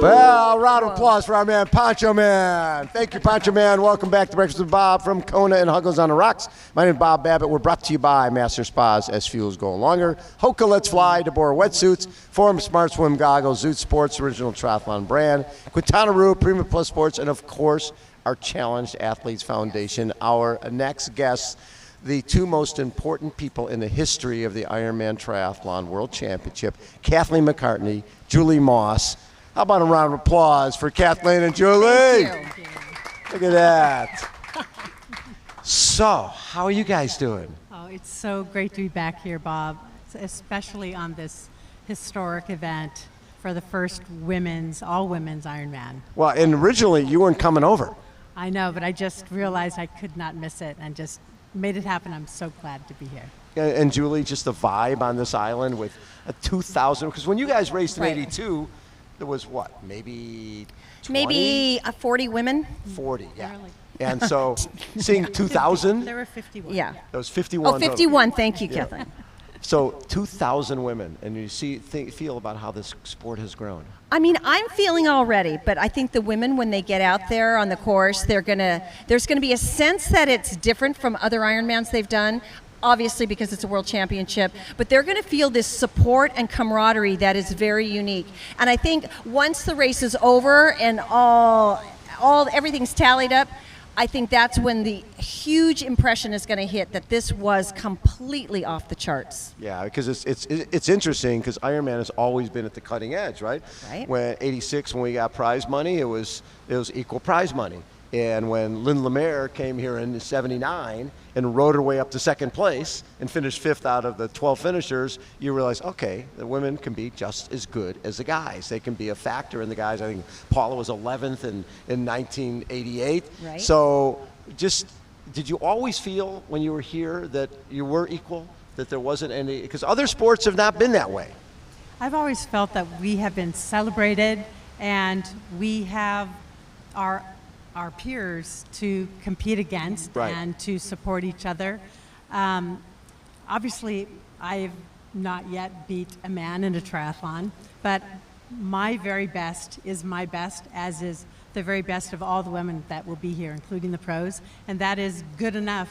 Well, a round of applause for our man, Poncho Man. Thank you, Poncho Man. Welcome back to Breakfast with Bob from Kona and Huggo's on the Rocks. My name is Bob Babbitt. We're brought to you by Master Spas, SFuels Go Longer, HOKA Let's Fly, deboer wetsuits, Forum Smart Swim Goggles, Zoot Sports, original triathlon brand, Quintana Premium Plus Sports, and of course, our Challenged Athletes Foundation. Our next guests, the two most important people in the history of the Ironman Triathlon World Championship, Kathleen McCartney, Julie Moss. How about a round of applause for Kathleen and Julie? Thank you. Look at that. So, how are you guys doing? Oh, it's so great to be back here, Bob, especially on this historic event for the first all women's Ironman. Well, and originally you weren't coming over. I know, but I just realized I could not miss it and just made it happen. I'm so glad to be here. And Julie, just the vibe on this island with a 2,000, because when you guys raced in Right. 82, there was what, maybe 20? Maybe 40 women. 40, yeah. Really? And so seeing 2,000, There were 51. Yeah. that was 51. Oh, 51. Thank you, Yeah. Kathleen. So 2,000 women, and you feel about how this sport has grown. I mean, I'm feeling already, but I think the women, when they get out there on the course, there's gonna be a sense that it's different from other Ironmans they've done. Obviously, because it's a world championship, but they're going to feel this support and camaraderie that is very unique. And I think once the race is over and everything's tallied up, I think that's when the huge impression is going to hit that this was completely off the charts. Yeah, because it's interesting because Ironman has always been at the cutting edge, right? Right. When '86, when we got prize money, it was equal prize money. And when Lynn Lemaire came here in '79 and rode her way up to second place and finished fifth out of the 12 finishers, you realize, okay, the women can be just as good as the guys. They can be a factor in the guys. I think Paula was 11th in 1988. Right. So did you always feel when you were here that you were equal, that there wasn't any, because other sports have not been that way? I've always felt that we have been celebrated and we have our peers to compete against Right. and to support each other. Obviously, I've not yet beat a man in a triathlon, but my very best is my best, as is the very best of all the women that will be here, including the pros, and that is good enough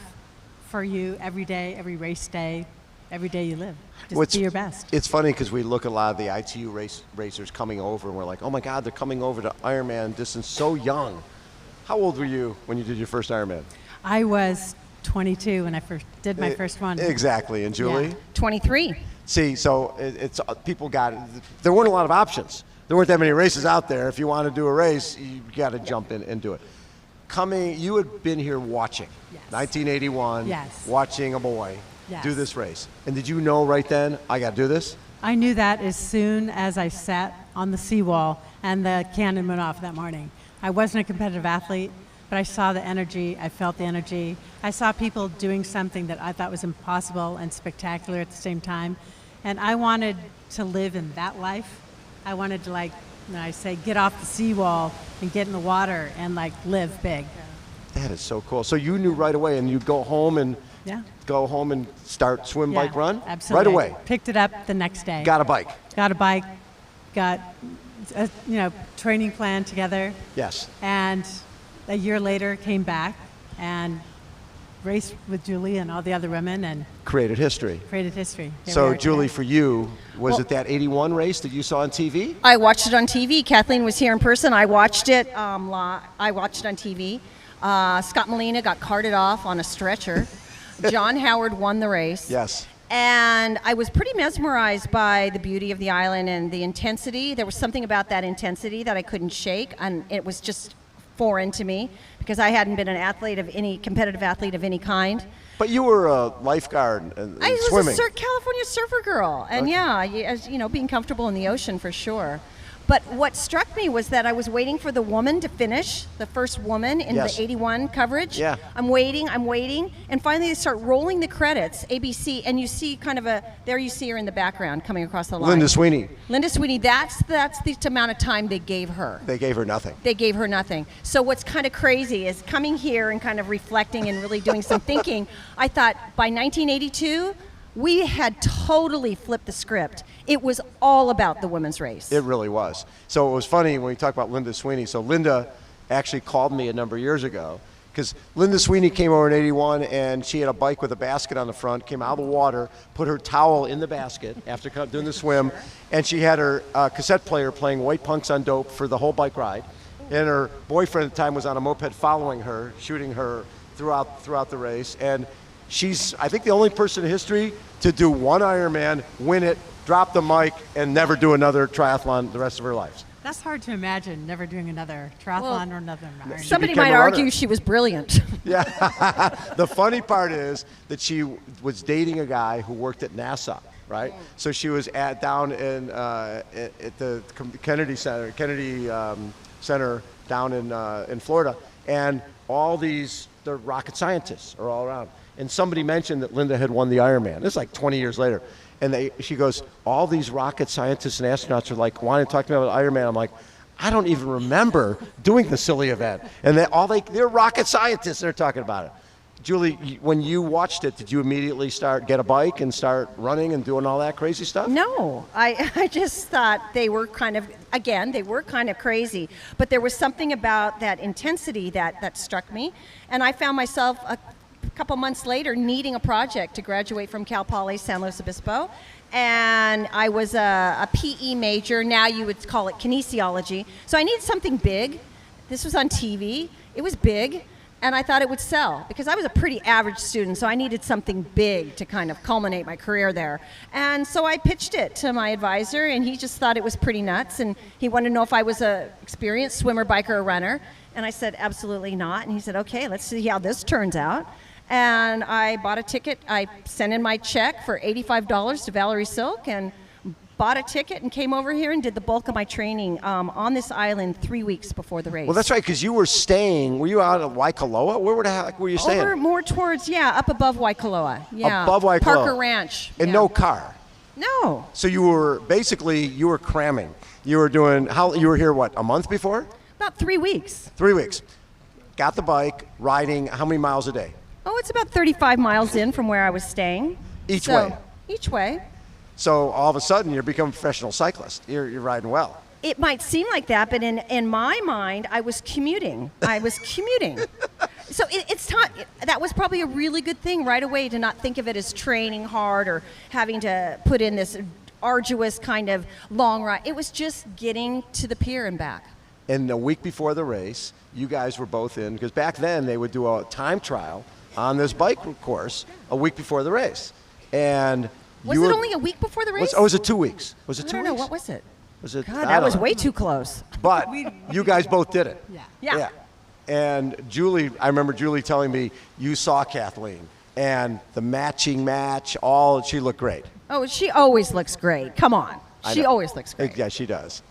for you every day, every race day, every day you live. Just be your best. It's funny because we look at a lot of the ITU racers coming over and we're like, oh my God, they're coming over to Ironman distance so young. How old were you when you did your first Ironman? I was 22 when I first did my first one. Exactly. And Julie? Yeah. 23. See, so there weren't a lot of options. There weren't that many races out there. If you want to do a race, you got to jump in and do it. You had been here watching, Yes. 1981, Yes. watching a boy Yes. do this race. And did you know right then, I got to do this? I knew that as soon as I sat on the seawall and the cannon went off that morning. I wasn't a competitive athlete, but I saw the energy, I felt the energy. I saw people doing something that I thought was impossible and spectacular at the same time. And I wanted to live in that life. I wanted to, like, I say, get off the seawall and get in the water and live big. That is so cool. So you knew right away, and you'd go home and start swim, bike, run? Absolutely. Right away. Picked it up the next day. Got a bike. Got a bike, got a training plan together. Yes. And a year later came back and raced with Julie and all the other women and Created history. created history. Here we So are Julie, today. for you, was it that '81 race that you saw on TV? I watched it on TV. Kathleen was here in person. I watched it. I watched it on TV. Scott Molina got carted off on a stretcher. John Howard won the race. Yes. And I was pretty mesmerized by the beauty of the island and the intensity. There was something about that intensity that I couldn't shake, and it was just foreign to me because I hadn't been an competitive athlete of any kind. But you were a lifeguard and I was swimming. a California surfer girl, and being comfortable in the ocean for sure. But what struck me was that I was waiting for the woman to finish, the first woman in Yes. the 81 coverage. Yeah. I'm waiting, and finally they start rolling the credits, ABC, and you see there you see her in the background coming across the line. Linda Sweeney. Linda Sweeney, that's the amount of time they gave her. They gave her nothing. They gave her nothing. So what's kind of crazy is coming here and kind of reflecting and really doing some thinking, I thought by 1982, we had totally flipped the script. It was all about the women's race. It really was. So it was funny when we talk about Linda Sweeney. So Linda actually called me a number of years ago because Linda Sweeney came over in 81 and she had a bike with a basket on the front, came out of the water, put her towel in the basket after doing the swim, and she had her cassette player playing White Punks on Dope for the whole bike ride. And her boyfriend at the time was on a moped following her, shooting her throughout the race. And she's, I think, the only person in history to do one Ironman, win it, drop the mic, and never do another triathlon the rest of her life. That's hard to imagine, never doing another triathlon or another Ironman. Somebody became might a runner. argue she was brilliant. Yeah. The funny part is that she was dating a guy who worked at NASA, right? So she was down at the Kennedy Center down in Florida, and all the rocket scientists are all around. And somebody mentioned that Linda had won the Ironman. This is like 20 years later. And she goes, all these rocket scientists and astronauts are like wanting to talk to me about Ironman. I'm like, I don't even remember doing the silly event. And they're rocket scientists. They're talking about it. Julie, when you watched it, did you immediately get a bike and start running and doing all that crazy stuff? No, I just thought they were kind of crazy. But there was something about that intensity that struck me. And I found myself a couple months later needing a project to graduate from Cal Poly San Luis Obispo, and I was a PE major. Now you would call it kinesiology. So I needed something big. This was on TV. It was big, and I thought it would sell because I was a pretty average student, so I needed something big to kind of culminate my career there. And so I pitched it to my advisor, and he just thought it was pretty nuts, and he wanted to know if I was an experienced swimmer, biker, or runner. And I said, absolutely not. And he said, okay, let's see how this turns out. And I bought a ticket. I sent in my check for $85 to Valerie Silk and bought a ticket and came over here and did the bulk of my training on this island 3 weeks before the race. Well, that's right, because you were out at Waikoloa? Where the heck were you staying? Over more towards, up above Waikoloa. Yeah. Above Waikoloa. Parker Ranch. And no car? No. So you were cramming. You were you were here, what, a month before? About 3 weeks. 3 weeks. Got the bike, riding, how many miles a day? Oh, it's about 35 miles in from where I was staying. Each way? Each way. So all of a sudden, you're becoming a professional cyclist. You're riding well. It might seem like that, but in my mind, I was commuting. So that was probably a really good thing right away to not think of it as training hard or having to put in this arduous kind of long ride. It was just getting to the pier and back. And a week before the race, you guys were both in, because back then they would do a time trial on this bike course a week before the race. And was it only a week before the race? Was it 2 weeks? Was it 2 weeks? I don't know. What was it? God, that was way too close. But you guys both did it. Yeah. And Julie, I remember Julie telling me you saw Kathleen and the matching match, she looked great. Oh, she always looks great. Come on. She always looks great. Yeah, she does.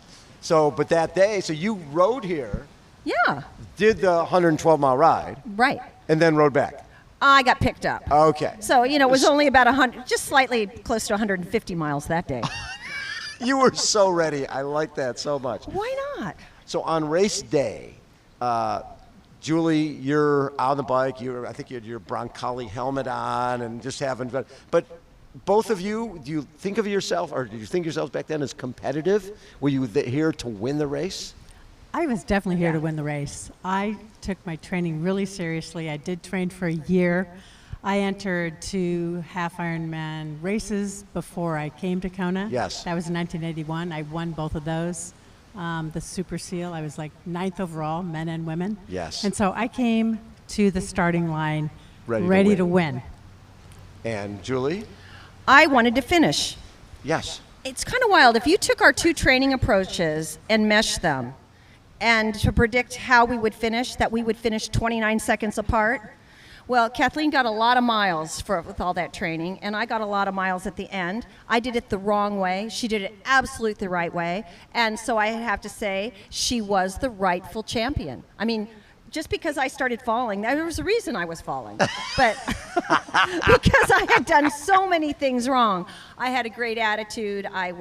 So, but that day, so you rode here. Yeah. Did the 112-mile ride. Right. And then rode back. I got picked up. Okay. So, it was only about 100, just slightly close to 150 miles that day. You were so ready. I like that so much. Why not? So on race day, Julie, you're on the bike. I think you had your Broncoli helmet on and just having fun. But both of you, do you think of yourself, or did you think yourselves back then as competitive? Were you here to win the race? I was definitely here to win the race. I took my training really seriously. I did train for a year. I entered 2 half Ironman races before I came to Kona. Yes. That was in 1981. I won both of those. The Super Seal, I was like 9th overall, men and women. Yes. And so I came to the starting line ready to win. And Julie? I wanted to finish. Yes. It's kind of wild. If you took our 2 training approaches and meshed them, and to predict how we would finish, that we would finish 29 seconds apart. Well, Kathleen got a lot of miles with all that training, and I got a lot of miles at the end. I did it the wrong way. She did it absolutely the right way. And so I have to say, she was the rightful champion. I mean, just because I started falling, there was a reason I was falling. But because I had done so many things wrong. I had a great attitude. I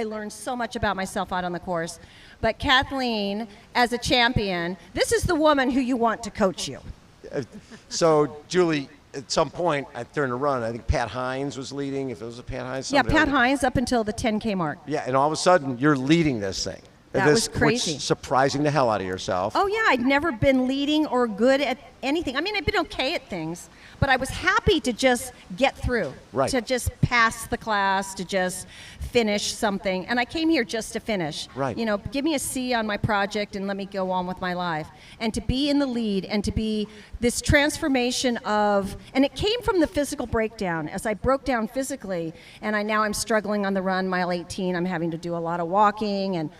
learned so much about myself out on the course. But Kathleen, as a champion, this is the woman who you want to coach you. So, Julie, at some point during the run, I think Pat Hines was leading. If it was a Pat Hines, Yeah, Pat Hines up until the 10K mark. Yeah, and all of a sudden you're leading this thing. That was crazy. Which surprising the hell out of yourself. Oh yeah, I'd never been leading or good at anything. I mean, I've been okay at things, but I was happy to just get through, Right. to just pass the class, to just finish something. And I came here just to finish. Right. You know, give me a C on my project and let me go on with my life. And to be in the lead and to be this transformation of, and it came from the physical breakdown. As I broke down physically, and I'm struggling on the run, mile 18, I'm having to do a lot of walking, and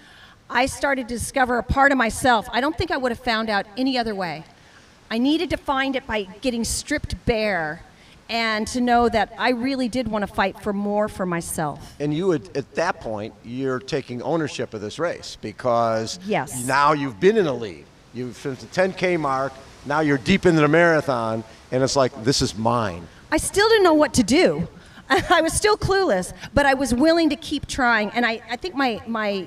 I started to discover a part of myself I don't think I would have found out any other way. I needed to find it by getting stripped bare and to know that I really did want to fight for more for myself. And you would, at that point, you're taking ownership of this race because Yes. now you've been in a lead. You've finished the 10K mark. Now you're deep into the marathon, and it's like, this is mine. I still didn't know what to do. I was still clueless, but I was willing to keep trying. And I think my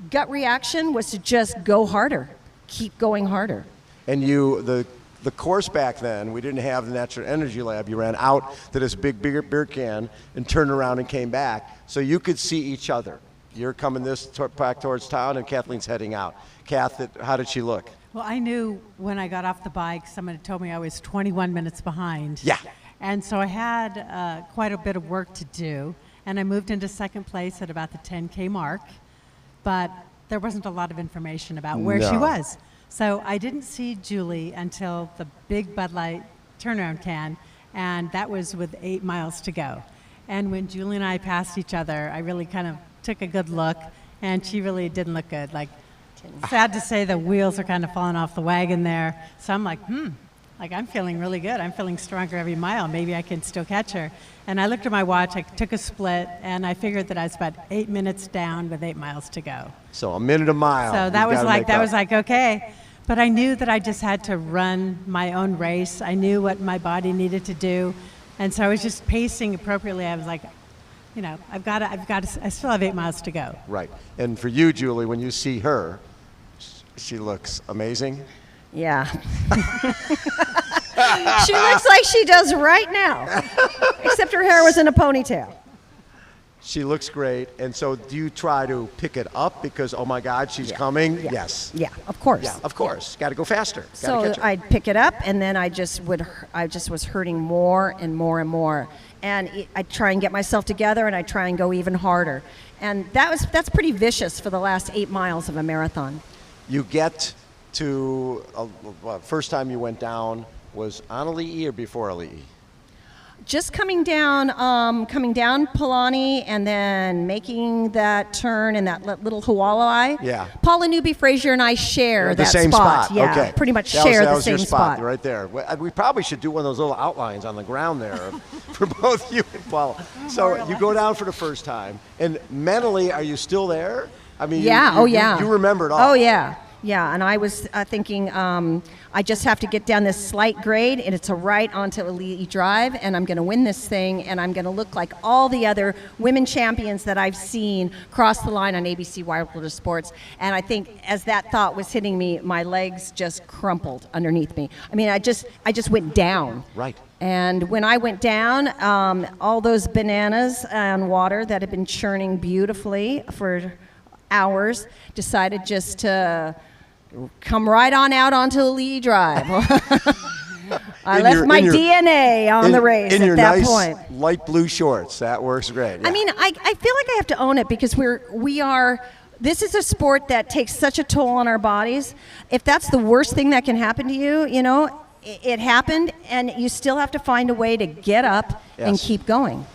gut reaction was to just go harder, keep going harder. And the course back then, we didn't have the Natural Energy Lab. You ran out to this big beer can and turned around and came back, so you could see each other. You're coming back towards town, and Kathleen's heading out. Kath, how did she look? Well, I knew when I got off the bike, someone had told me I was 21 minutes behind. Yeah. And so I had quite a bit of work to do, and I moved into second place at about the 10K mark, but there wasn't a lot of information about where she No. was. So I didn't see Julie until the big Bud Light turnaround can, and that was with 8 miles to go. And when Julie and I passed each other, I really kind of took a good look, and she really didn't look good. Like, sad to say, the wheels are kind of falling off the wagon there. So I'm like, like I'm feeling really good. I'm feeling stronger every mile. Maybe I can still catch her. And I looked at my watch, I took a split, and I figured that I was about 8 minutes down with 8 miles to go. So a minute a mile. So that was like, okay. But I knew that I just had to run my own race. I knew what my body needed to do. And so I was just pacing appropriately. I was like, you know, I still have 8 miles to go. Right. And for you, Julie, when you see her, she looks amazing. Yeah. She looks like she does right now, except her hair was in a ponytail. She looks great. And so do you try to pick it up because, oh my God, she's coming? Yeah. Yes. Yeah, of course. Yeah, of course. Got to go faster. Gotta So catch her. I'd pick it up, and then I just was hurting more and more and more. And I'd try and get myself together, and I'd try and go even harder. And that's pretty vicious for the last 8 miles of a marathon. You get to, first time you went down was on Ali'i or before Ali'i? Just coming down Palani and then making that turn in that little Hualai. Yeah. Paula Newby Frazier and I share The that same spot. Yeah, Okay. pretty much That share the was same your spot. Right there. We probably should do one of those little outlines on the ground there for both you and Paula. So you go down for the first time, and mentally, are you still there? I mean, Yeah, you remember it all. Oh, yeah. Yeah, and I was thinking I just have to get down this slight grade, and it's a right onto Ali'i Drive, and I'm going to win this thing, and I'm going to look like all the other women champions that I've seen cross the line on ABC Wilder Sports. And I think as that thought was hitting me, my legs just crumpled underneath me. I mean, I just went down. Right. And when I went down, all those bananas and water that had been churning beautifully for hours decided just to come right on out onto Ali'i Drive. I left my DNA on the race in your at that nice point. light blue shorts. That works great. I mean, I feel like I have to own it because we are. This is a sport that takes such a toll on our bodies. If that's the worst thing that can happen to you, you know, it happened, and you still have to find a way to get up and keep going.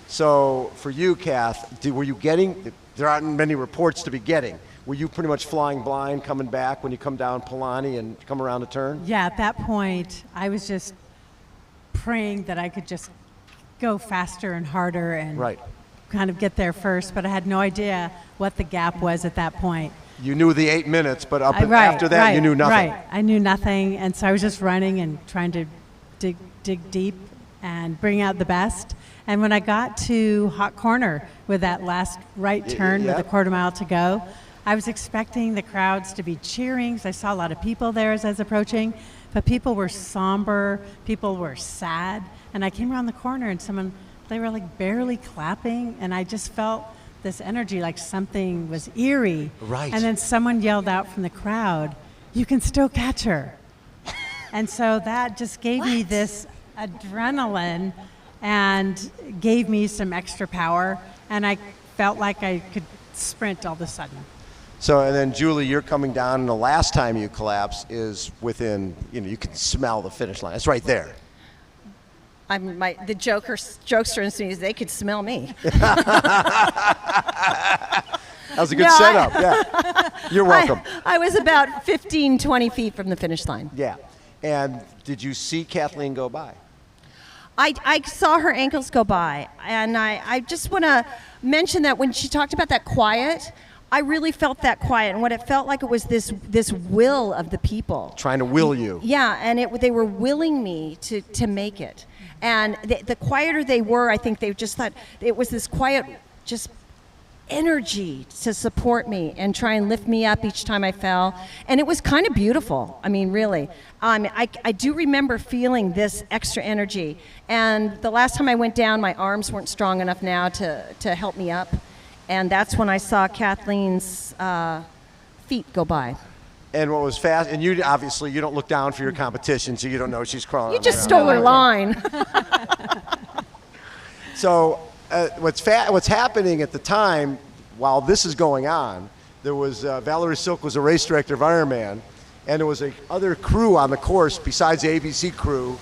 So for you, Kath, were you getting? There aren't many reports to be getting. Were you pretty much flying blind coming back when you come down Palani and come around the turn? Yeah, at that point, I was just praying that I could just go faster and harder and kind of get there first, but I had no idea what the gap was at that point. You knew the 8 minutes, but after that, you knew nothing. Right, I knew nothing, and so I was just running and trying to dig deep and bring out the best. And when I got to Hot Corner with that last right turn with a quarter mile to go, I was expecting the crowds to be cheering, so I saw a lot of people there as I was approaching, but people were somber, people were sad, and I came around the corner and they were like barely clapping, and I just felt this energy like something was eerie. Right. And then someone yelled out from the crowd, "You can still catch her." And so that just gave me this adrenaline and gave me some extra power, and I felt like I could sprint all of a sudden. So, and then Julie, you're coming down, and the last time you collapse is within, you can smell the finish line. It's right there. The jokesters in me, they could smell me. That was a good setup. Yeah. You're welcome. I was about 15, 20 feet from the finish line. Yeah. And did you see Kathleen go by? I saw her ankles go by, and I just want to mention that when she talked about that quiet, I really felt that quiet, and what it felt like, it was this will of the people. Trying to will you. Yeah, and they were willing me to make it. And the quieter they were, I think they just thought it was this quiet, just energy to support me and try and lift me up each time I fell. And it was kind of beautiful. I mean, really. I do remember feeling this extra energy. And the last time I went down, my arms weren't strong enough now to help me up. And that's when I saw Kathleen's feet go by. And what was fast, and you obviously, you don't look down for your competition, so you don't know she's crawling. You just stole her line. So what's happening at the time, while this is going on, there was Valerie Silk was a race director of Ironman, and there was a other crew on the course besides the ABC crew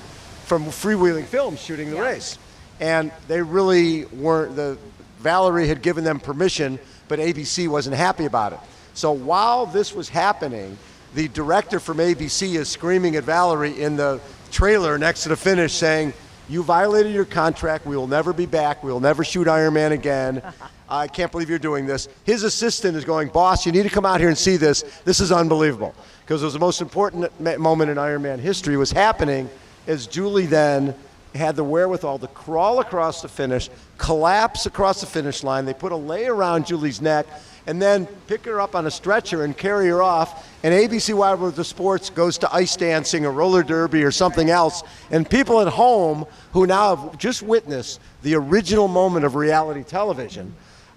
from Freewheeling Films shooting the race. And they really weren't, Valerie had given them permission, but ABC wasn't happy about it. So while this was happening, the director from ABC is screaming at Valerie in the trailer next to the finish saying, "You violated your contract. We will never be back. We will never shoot Ironman again. I can't believe you're doing this." His assistant is going, "Boss, you need to come out here and see this. This is unbelievable." Because it was the most important moment in Ironman history was happening as Julie then had the wherewithal to crawl across the finish, collapse across the finish line. They put a lei around Julie's neck and then pick her up on a stretcher and carry her off. And ABC Wide World of Sports goes to ice dancing or roller derby or something else. And people at home who now have just witnessed the original moment of reality television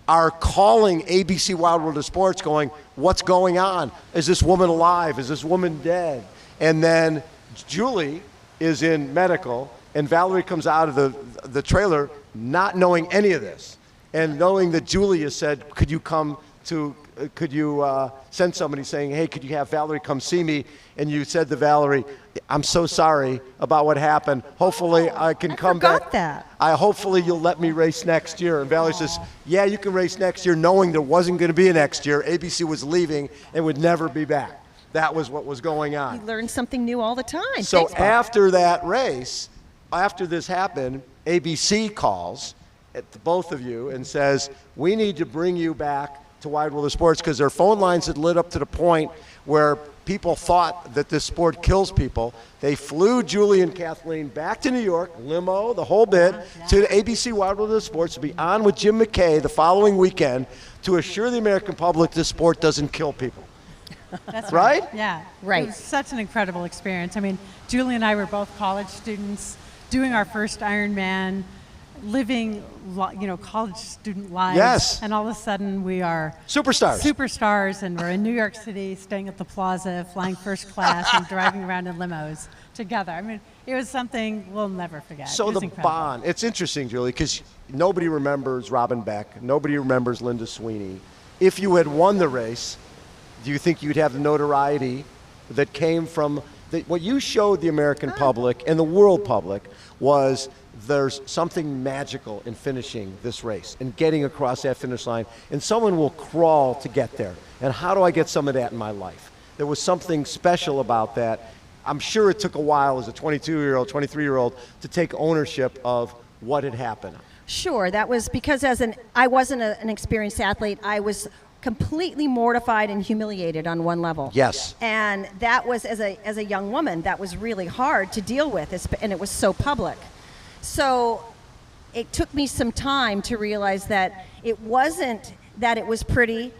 are calling ABC Wide World of Sports going, "What's going on? Is this woman alive? Is this woman dead?" And then Julie is in medical, and Valerie comes out of the trailer not knowing any of this, and knowing that Julie has said, could you send somebody saying, "Hey, could you have Valerie come see me?" And you said to Valerie, "I'm so sorry about what happened. Hopefully I can come back. That. Hopefully you'll let me race next year." And Valerie says, "Yeah, you can race next year," knowing there wasn't going to be a next year. ABC was leaving and would never be back. That was what was going on. You learn something new all the time. So Thanks, Bob. after that race, after this happened, ABC calls at both of you and says, "We need to bring you back to Wide World of Sports," because their phone lines had lit up to the point where people thought that this sport kills people. They flew Julie and Kathleen back to New York, limo, the whole bit, to ABC Wide World of Sports to be on with Jim McKay the following weekend to assure the American public this sport doesn't kill people. That's right? Yeah. Right. It was such an incredible experience. I mean, Julie and I were both college students doing our first Ironman, living, college student lives. Yes. And all of a sudden we are Superstars. And we're in New York City, staying at the Plaza, flying first class, and driving around in limos together. I mean, it was something we'll never forget. So it was the incredible. bond, it's interesting, Julie, because nobody remembers Robin Beck, nobody remembers Linda Sweeney. If you had won the race, do you think you'd have the notoriety that came from what you showed the American public and the world public was there's something magical in finishing this race and getting across that finish line, and someone will crawl to get there. And how do I get some of that in my life? There was something special about that. I'm sure it took a while as a 22-year-old, 23-year-old to take ownership of what had happened. Sure, that was because I wasn't an experienced athlete. I was completely mortified and humiliated on one level. Yes. And that was, as a young woman, that was really hard to deal with, and it was so public. So it took me some time to realize that it wasn't that it was pretty,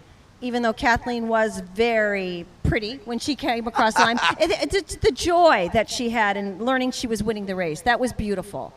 even though Kathleen was very pretty when she came across the line. It's the joy that she had in learning she was winning the race. That was beautiful.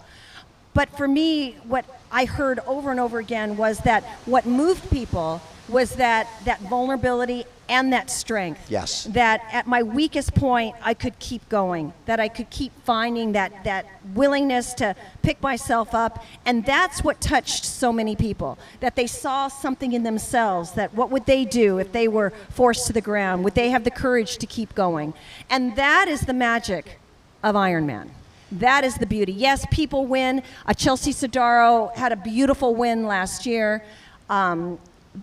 But for me, what I heard over and over again was that what moved people was that vulnerability and that strength. Yes. That at my weakest point, I could keep going, that I could keep finding that willingness to pick myself up. And that's what touched so many people, that they saw something in themselves, that what would they do if they were forced to the ground? Would they have the courage to keep going? And that is the magic of Ironman. That is the beauty. Yes, people win. Chelsea Sodaro had a beautiful win last year.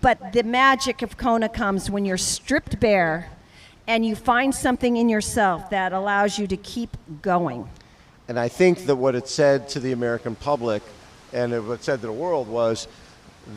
But the magic of Kona comes when you're stripped bare and you find something in yourself that allows you to keep going. And I think that what it said to the American public and what it said to the world was,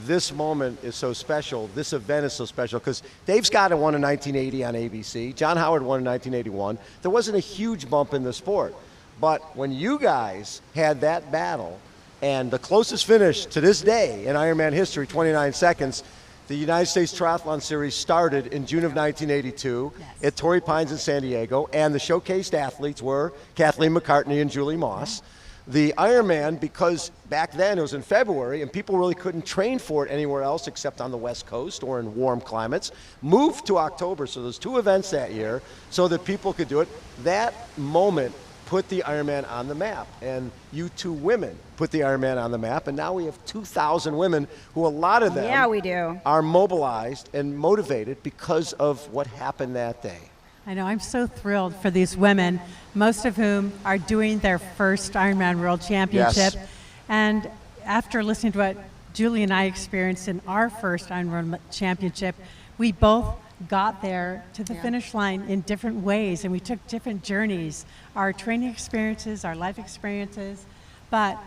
this moment is so special, this event is so special, because Dave Scott had won in 1980 on ABC, John Howard won in 1981. There wasn't a huge bump in the sport. But when you guys had that battle, and the closest finish to this day in Ironman history, 29 seconds, the United States Triathlon Series started in June of 1982 at Torrey Pines in San Diego, and the showcased athletes were Kathleen McCartney and Julie Moss. The Ironman, because back then it was in February and people really couldn't train for it anywhere else except on the West Coast or in warm climates, moved to October. So there's 2 events that year so that people could do it. That moment put the Ironman on the map, and you 2 women put the Ironman on the map, and now we have 2,000 women who, a lot of them we do, are mobilized and motivated because of what happened that day. I know, I'm so thrilled for these women, most of whom are doing their first Ironman World Championship. Yes. And after listening to what Julie and I experienced in our first Ironman Championship, we both got there to the finish line in different ways, and we took different journeys, our training experiences, our life experiences. But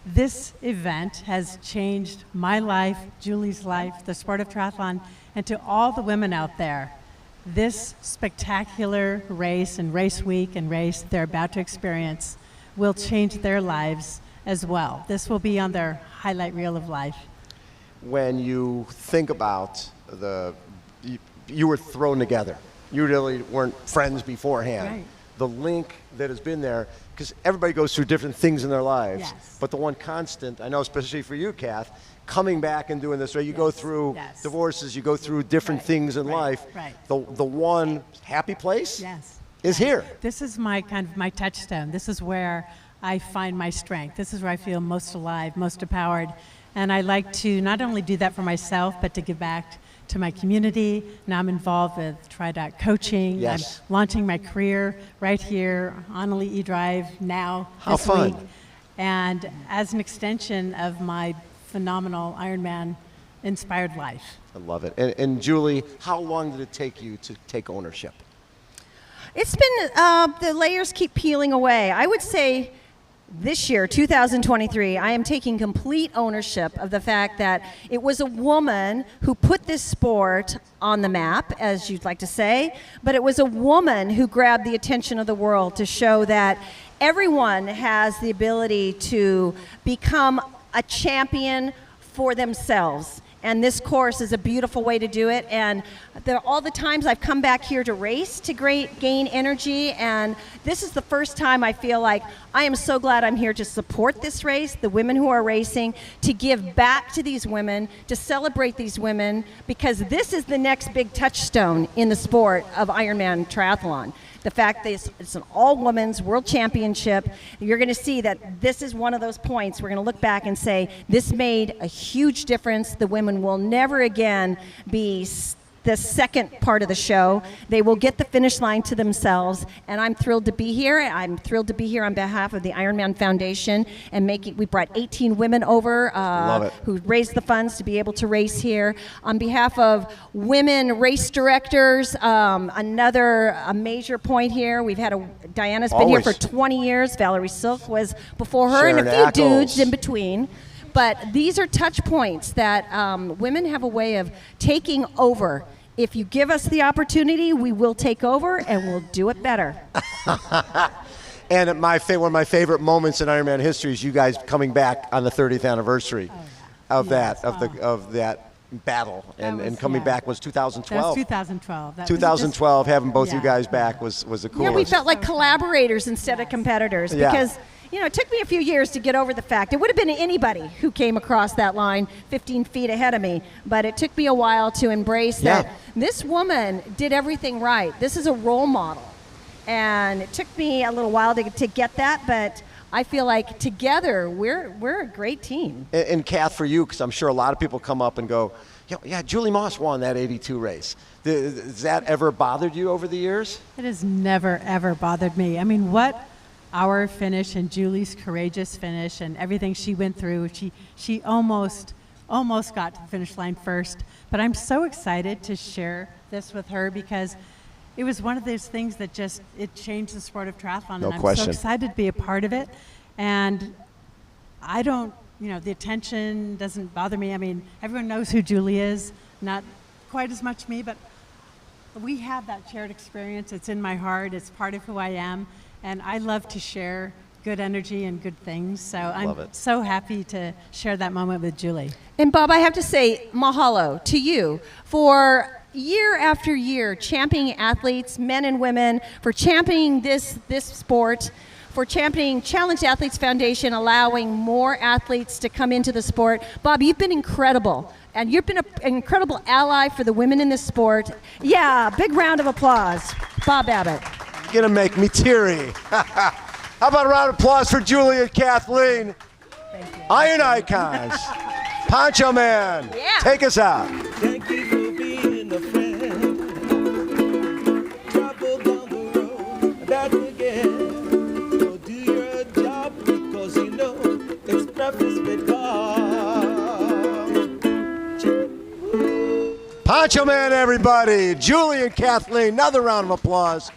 this event has changed my life, Julie's life, the sport of triathlon, and to all the women out there, this spectacular race and race week and race they're about to experience will change their lives as well. This will be on their highlight reel of life. When you think about you were thrown together. You really weren't friends beforehand. Right. The link that has been there, because everybody goes through different things in their lives. Yes. But the one constant, I know especially for you, Kath, coming back and doing this, right? You go through divorces, you go through different things in life. Right. The one happy place is here. This is my touchstone. This is where I find my strength. This is where I feel most alive, most empowered. And I like to not only do that for myself, but to give back to my community. Now I'm involved with TriDoc coaching. Yes. I'm launching my career right here on Elite eDrive now. How this fun. week. And as an extension of my phenomenal Ironman inspired life. I love it. And Julie, how long did it take you to take ownership? It's been, the layers keep peeling away. I would say this year, 2023, I am taking complete ownership of the fact that it was a woman who put this sport on the map, as you'd like to say, but it was a woman who grabbed the attention of the world to show that everyone has the ability to become a champion for themselves. And this course is a beautiful way to do it. And all the times I've come back here to race to gain energy, and this is the first time I feel like I am so glad I'm here to support this race, the women who are racing, to give back to these women, to celebrate these women, because this is the next big touchstone in the sport of Ironman triathlon. The fact that it's an all-women's world championship, you're going to see that this is one of those points we're going to look back and say, this made a huge difference. The women will never again be the second part of the show. They will get the finish line to themselves, and I'm thrilled to be here. I'm thrilled to be here on behalf of the Ironman Foundation, and we brought 18 women over who raised the funds to be able to race here. On behalf of women race directors, another major point here. We've had Diana's been here for 20 years. Valerie Silk was before her, Sharon and a few Ackles. dudes in between. But these are touch points that women have a way of taking over. If you give us the opportunity, we will take over and we'll do it better. And one of my favorite moments in Ironman history is you guys coming back on the 30th anniversary of that battle, and was- coming yeah. back was That was 2012. 2012. That was 2012, having both you Yeah. guys back was the Yeah, coolest. we felt like collaborators instead of competitors Yeah. because, it took me a few years to get over the fact. It would have been anybody who came across that line 15 feet ahead of me, but it took me a while to embrace that this woman did everything right. This is a role model. And it took me a little while to get that, but I feel like together we're a great team. And Kath, for you, because I'm sure a lot of people come up and go, yeah, Julie Moss won that 82 race. Has that ever bothered you over the years? It has never, ever bothered me. I mean, what our finish and Julie's courageous finish and everything she went through, she almost got to the finish line first. But I'm so excited to share this with her because it was one of those things that it changed the sport of triathlon. No and I'm question. so excited to be a part of it. And I don't, the attention doesn't bother me. I mean, everyone knows who Julie is, not quite as much me, but we have that shared experience. It's in my heart. It's part of who I am. And I love to share good energy and good things. So Love I'm it. so happy to share that moment with Julie. And Bob, I have to say mahalo to you for year after year championing athletes, men and women, for championing this sport, for championing Challenged Athletes Foundation, allowing more athletes to come into the sport. Bob, you've been incredible. And you've been an incredible ally for the women in this sport. Yeah, big round of applause. Bob Abbott. You're going to make me teary. How about a round of applause for Julie and Kathleen? Iron Icons. Poncho Man, Yeah. take us out. Thank you for being a friend. Trouble down the road, back again. Go do your job because it's preface with God. Poncho Man, everybody. Julie and Kathleen, another round of applause.